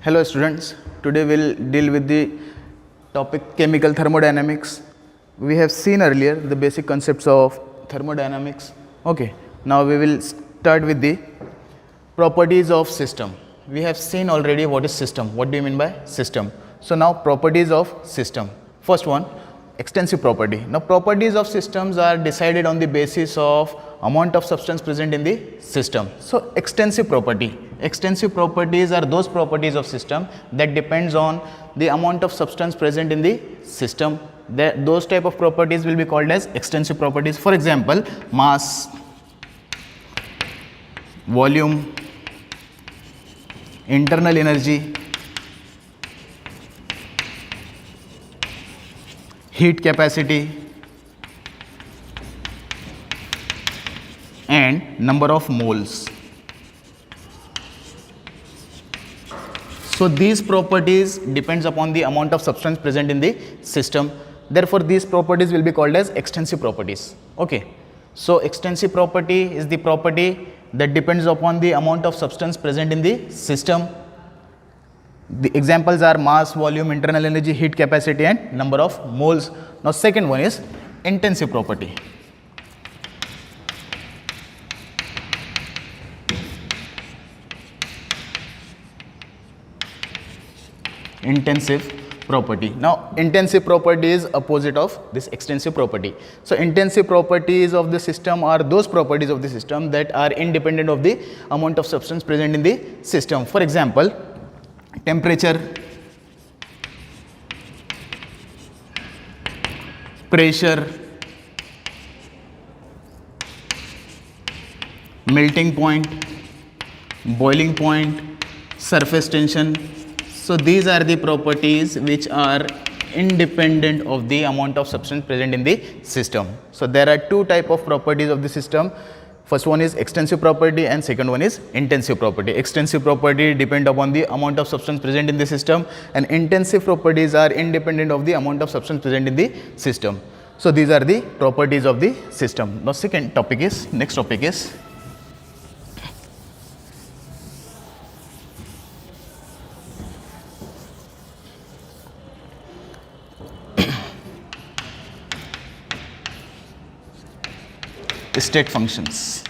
Hello students, today we'll deal with the topic chemical thermodynamics. We have seen earlier the basic concepts of thermodynamics. Okay, now we will start with the properties of system. We have seen already what is system. What do you mean by system? So now properties of system. First one, extensive property. Now properties of systems are decided on the basis of amount of substance present in the system. So extensive property. Extensive properties are those properties of system that depends on the amount of substance present in the system. Those type of properties will be called as extensive properties. For example, mass, volume, internal energy, heat capacity, and number of moles. So these properties depends upon the amount of substance present in the system. Therefore, these properties will be called as extensive properties. Okay. So extensive property is the property that depends upon the amount of substance present in the system. The examples are mass, volume, internal energy, heat capacity, and number of moles. Now second one is intensive property. Intensive property. Now intensive property is opposite of this extensive property. So intensive properties of the system are those properties of the system that are independent of the amount of substance present in the system. For example, temperature, pressure, melting point, boiling point, surface tension. So these are the properties which are independent of the amount of substance present in the system. So there are two type of properties of the system. First one is extensive property and second one is intensive property. Extensive property depend upon the amount of substance present in the system, and intensive properties are independent of the amount of substance present in the system. So these are the properties of the system. Now next topic is state functions.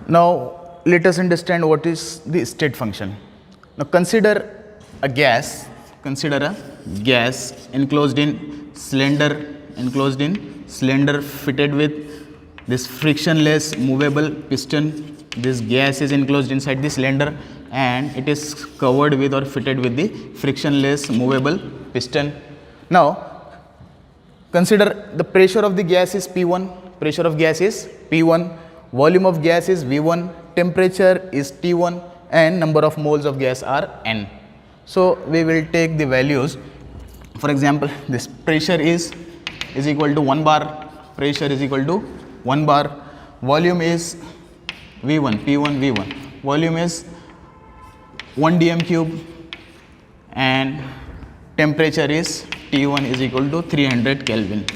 Now let us understand what is the state function. Now consider a gas enclosed in cylinder fitted with this frictionless movable piston. This gas is enclosed inside the cylinder and it is covered with or fitted with the frictionless movable piston. Now consider the pressure of the gas is P1, volume of gas is V1, temperature is T1, and number of moles of gas are N. So we will take the values. For example, this pressure is equal to 1 bar, volume is V1, P1 V1, volume is 1 dm cube, and temperature is T1 is equal to 300 Kelvin.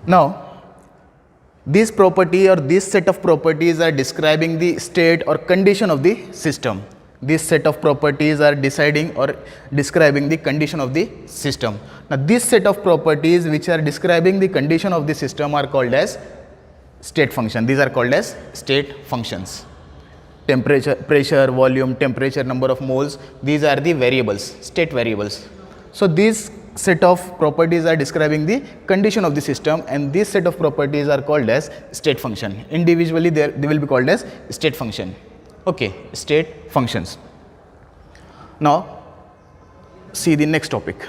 Now this property or this set of properties are describing the state or condition of the system. This set of properties are deciding or describing the condition of the system. Now this set of properties which are describing the condition of the system are called as state function. These are called as state functions. Temperature, pressure, volume, temperature, number of moles, these are the variables, state variables. So these set of properties are describing the condition of the system, and this set of properties are called as state function. Individually they will be called as state function. Okay, state functions. Now, see the next topic.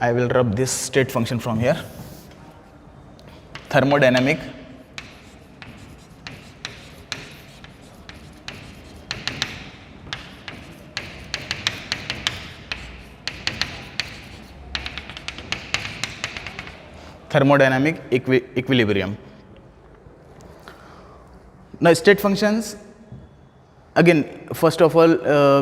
I will rub this state function from here. Thermodynamic equilibrium. Now, state functions, again, first of all,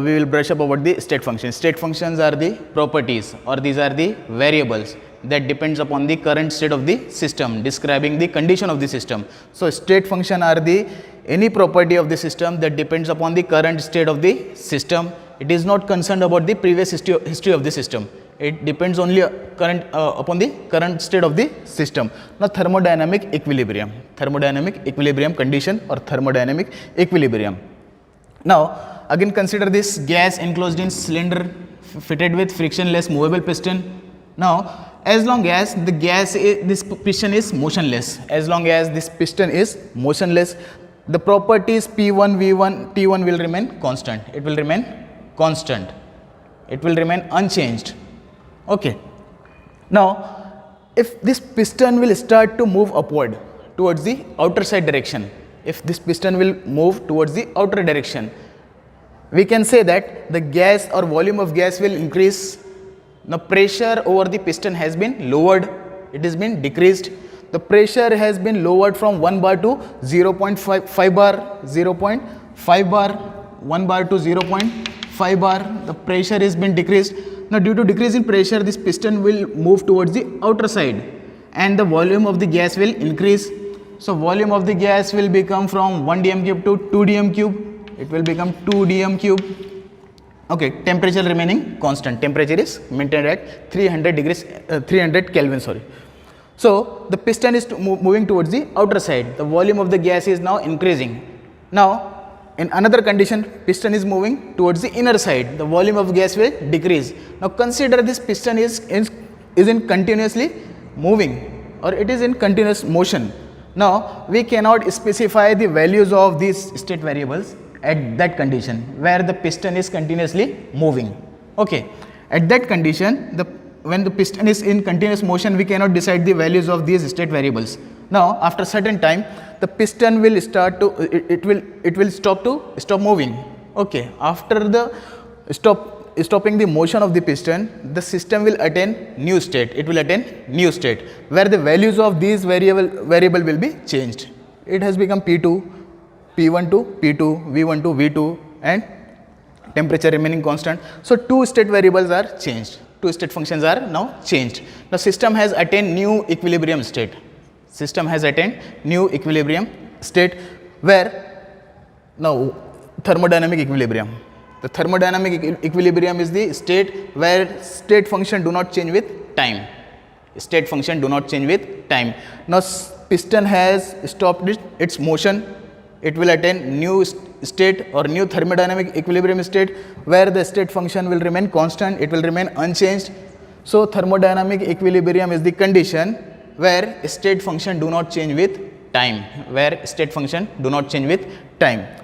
we will brush up about the state functions. State functions are the properties, or these are the variables that depends upon the current state of the system, describing the condition of the system. So, state function are the any property of the system that depends upon the current state of the system. It is not concerned about the previous history of the system. It depends only upon the current state of the system. Now, thermodynamic equilibrium condition or thermodynamic equilibrium. Now, again consider this gas enclosed in cylinder fitted with frictionless movable piston. Now, as long as this piston is motionless, the properties P1, V1, T1 will remain constant. It will remain constant. It will remain unchanged. Okay. Now, if this piston will start to move upward towards the outer side direction, we can say that the gas or volume of gas will increase. Now, pressure over the piston has been lowered. It has been decreased. The pressure has been lowered from 1 bar to 0.5 bar, 1 bar to 0.5 bar. The pressure has been decreased. Now, due to decrease in pressure, this piston will move towards the outer side and the volume of the gas will increase. So, volume of the gas will become from 1 dm cube to 2 dm cube. It will become 2 dm cube. Okay, temperature remaining constant. Temperature is maintained at 300 Kelvin. So, the piston is moving towards the outer side. The volume of the gas is now increasing. Now, in another condition, piston is moving towards the inner side. The volume of gas will decrease. Now, consider this piston is in continuously moving, or it is in continuous motion. Now, we cannot specify the values of these state variables at that condition where the piston is continuously moving. Okay, at that condition, when the piston is in continuous motion, we cannot decide the values of these state variables. Now, after certain time, the piston will start to it will stop moving. Okay, after the stopping the motion of the piston, the system will attain new state. It will attain new state where the values of these variable will be changed. It has become P2, P1 to P2, V1 to V2, and temperature remaining constant. So, two state variables are changed. Two state functions are now changed. The system has attained new equilibrium state. Where now thermodynamic equilibrium. The thermodynamic equilibrium is the state where state function do not change with time. Now, piston has stopped its motion. It will attain new state or new thermodynamic equilibrium state where the state function will remain constant. It will remain unchanged. So, thermodynamic equilibrium is the condition where state function do not change with time.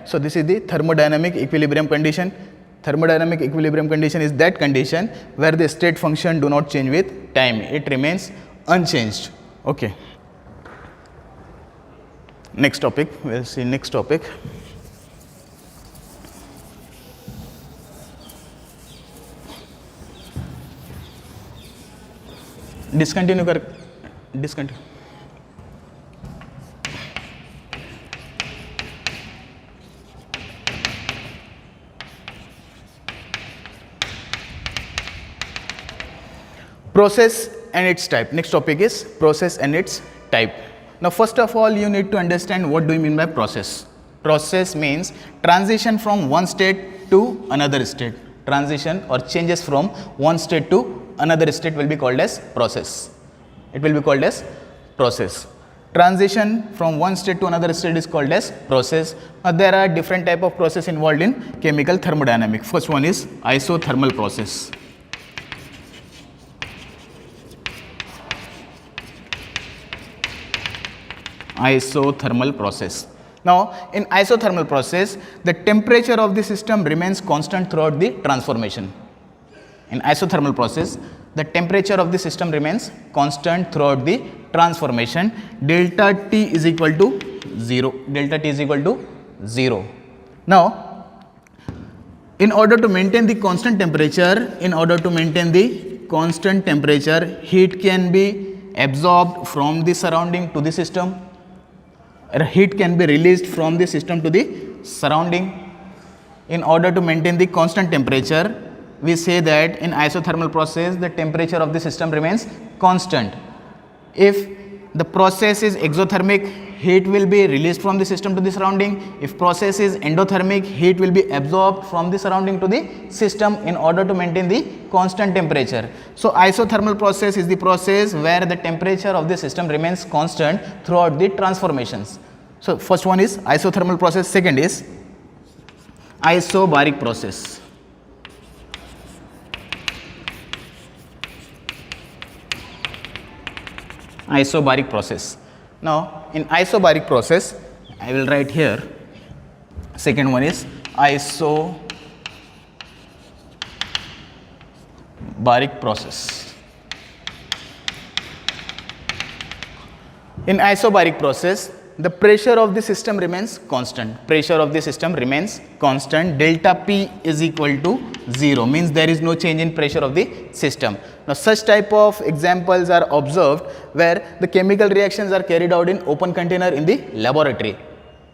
So, this is the thermodynamic equilibrium condition. Thermodynamic equilibrium condition is that condition where the state function do not change with time. It remains unchanged. Okay. Next topic, we will see next topic. Discontinue. Process and its type. Next topic is process and its type. Now, first of all, you need to understand what do you mean by process. Process means transition from one state to another state. Transition or changes from one state to another state will be called as process. Transition from one state to another state is called as process. Now, there are different type of process involved in chemical thermodynamics. First one is isothermal process. Isothermal process. Now, in isothermal process, the temperature of the system remains constant throughout the transformation. In isothermal process, the temperature of the system remains constant throughout the transformation. Delta T is equal to 0. Delta T is equal to 0. Now, in order to maintain the constant temperature, heat can be absorbed from the surrounding to the system. Heat can be released from the system to the surrounding. In order to maintain the constant temperature, we say that in isothermal process, the temperature of the system remains constant. If the process is exothermic, heat will be released from the system to the surrounding. If process is endothermic, heat will be absorbed from the surrounding to the system in order to maintain the constant temperature. So isothermal process is the process where the temperature of the system remains constant throughout the transformations. So first one is isothermal process, second is isobaric process. Isobaric process. Now, in isobaric process, I will write here, second one is isobaric process. In isobaric process, the pressure of the system remains constant. Delta P is equal to 0, means there is no change in pressure of the system. Now, such type of examples are observed where the chemical reactions are carried out in open container in the laboratory.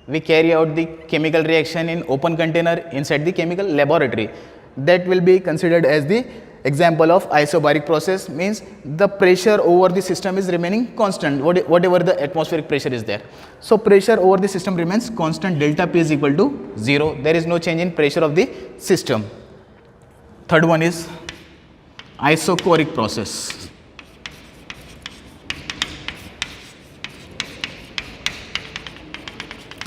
We carry out the chemical reaction in open container inside the chemical laboratory. That will be considered as the example of isobaric process, means the pressure over the system is remaining constant, whatever the atmospheric pressure is there. So pressure over the system remains constant, delta P is equal to 0. There is no change in pressure of the system. Third one is isochoric process.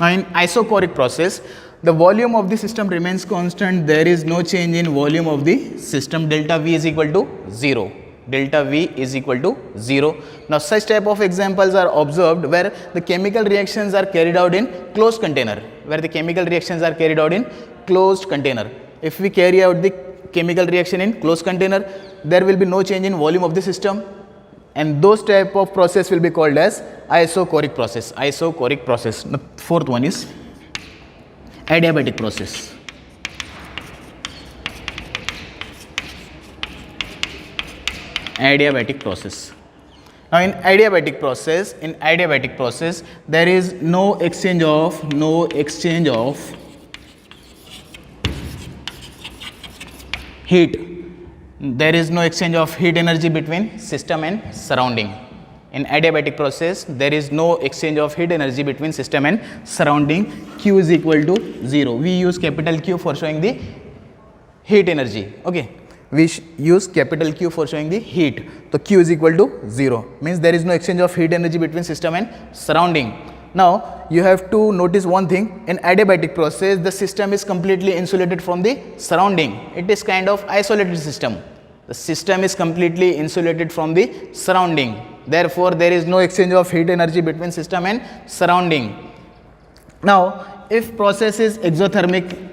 Now, in isochoric process, the volume of the system remains constant. There is no change in volume of the system. Delta V is equal to 0. Now, such type of examples are observed where the chemical reactions are carried out in closed container. If we carry out the chemical reaction in closed container, there will be no change in volume of the system, and those type of process will be called as isochoric process. The fourth one is adiabatic process. Now, in adiabatic process, there is no exchange of heat. There is no exchange of heat energy between system and surrounding. In adiabatic process, there is no exchange of heat energy between system and surrounding. Q is equal to 0. We use capital Q for showing the heat energy. Okay, we use capital Q for showing the heat. So Q is equal to 0, means there is no exchange of heat energy between system and surrounding. Now, you have to notice one thing. In adiabatic process, the system is completely insulated from the surrounding. It is kind of isolated system. The system is completely insulated from the surrounding. Therefore, there is no exchange of heat energy between system and surrounding. Now, if process is exothermic,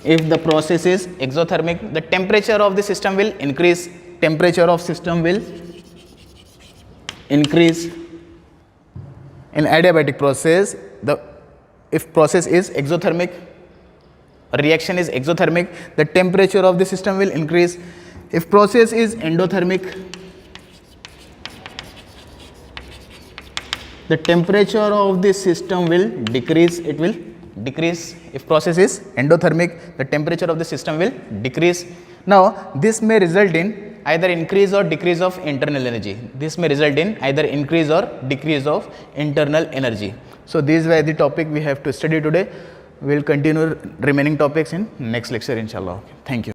the temperature of the system will increase. In adiabatic process, if process is exothermic, reaction is exothermic, the temperature of the system will increase. If process is endothermic, the temperature of the system will decrease. If process is endothermic, the temperature of the system will decrease. Now, this may result in either increase or decrease of internal energy. So, these were the topic we have to study today. We will continue remaining topics in next lecture, inshallah. Thank you.